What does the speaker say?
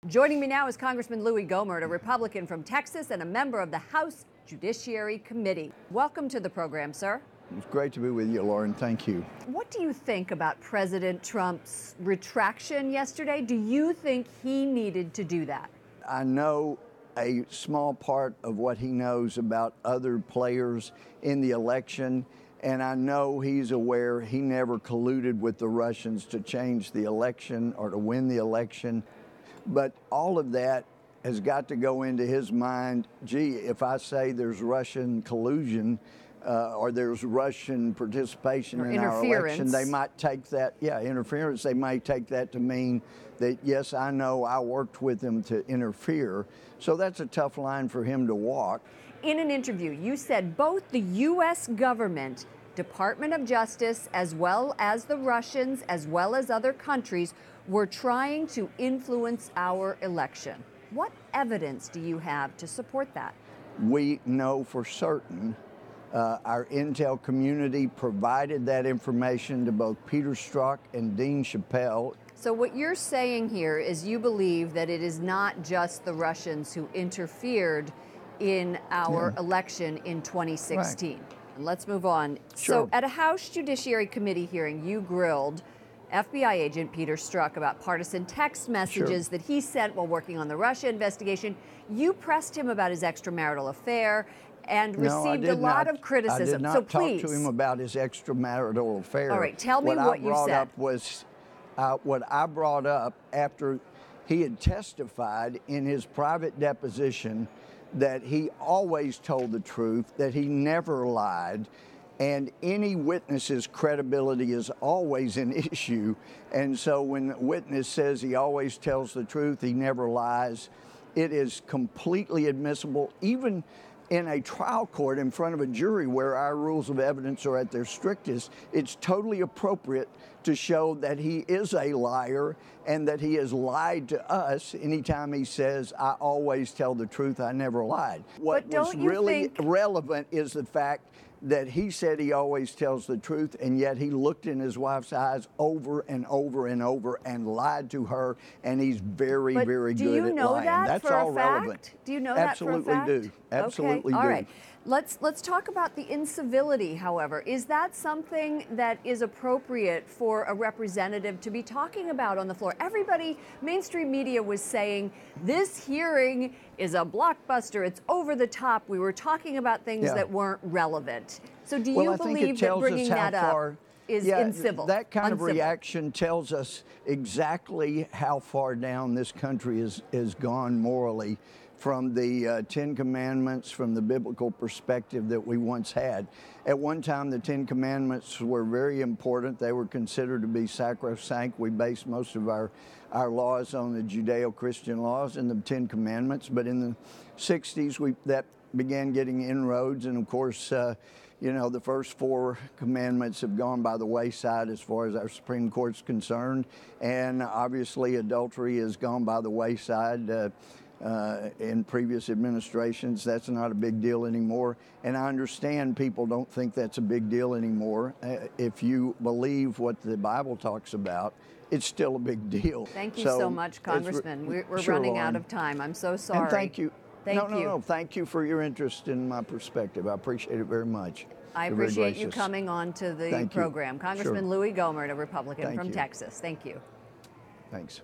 Joining me now is Congressman Louie Gohmert, a Republican from Texas and a member of the House Judiciary Committee. Welcome to the program, sir. It's great to be with you, Lauren. Thank you. What do you think about President Trump's retraction yesterday? Do you think he needed to do that? I know a small part of what he knows about other players in the election, and I know he's aware he never colluded with the Russians to change the election or to win the election. But all of that has got to go into his mind. Gee, if I say there's Russian collusion or there's Russian participation in our election, they might take that, interference, they might take that to mean that, yes, I know I worked with them to interfere. So that's a tough line for him to walk. In an interview, you said both the U.S. government, Department of Justice, as well as the Russians, as well as other countries, were trying to influence our election. What evidence do you have to support that? We know for certain our intel community provided that information to both Peter Strzok and Dean Chappelle. So what you're saying here is you believe that it is not just the Russians who interfered in our election in 2016. Right. Let's move on. Sure. So at a House Judiciary Committee hearing, you grilled FBI agent Peter Strzok about partisan text messages that he sent while working on the Russia investigation. You pressed him about his extramarital affair and received a lot of criticism. I did not talk to him about his extramarital affair. All right, tell me what you said. What I brought up after he had testified in his private deposition that he always told the truth, that he never lied, and any witness's credibility is always an issue. And so when the witness says he always tells the truth, he never lies, it is completely admissible, even in a trial court in front of a jury where our rules of evidence are at their strictest. It's totally appropriate to show that he is a liar and that he has lied to us anytime he says, I always tell the truth, I never lied. What was really relevant is the fact that he said he always tells the truth, and yet he looked in his wife's eyes over and over and over and lied to her, and he's very, very good at lying. That's all relevant. Do you know that for a fact? Absolutely do. Absolutely do. All right. Let's talk about the incivility, however. Is that something that is appropriate for a representative to be talking about on the floor? Everybody, mainstream media was saying, this hearing is a blockbuster, it's over the top, we were talking about things that weren't relevant. So do you believe that bringing that up is uncivil? That kind of reaction tells us exactly how far down this country is gone morally from the Ten Commandments, from the biblical perspective that we once had. At one time, the Ten Commandments were very important. They were considered to be sacrosanct. We based most of our laws on the Judeo-Christian laws and the Ten Commandments. But in the 60s, that began getting inroads. And of course, you know, the first 4 commandments have gone by the wayside as far as our Supreme Court's concerned. And obviously, adultery has gone by the wayside. In previous administrations, that's not a big deal anymore. And I understand people don't think that's a big deal anymore. If you believe what the Bible talks about, it's still a big deal. Thank you so much, Congressman. We're running out of time. I'm so sorry. And thank you. Thank you. No, thank you for your interest in my perspective. I appreciate it very much. I appreciate you coming on to the program. Congressman Louie Gohmert, a Republican from Texas. Thank you. Thanks.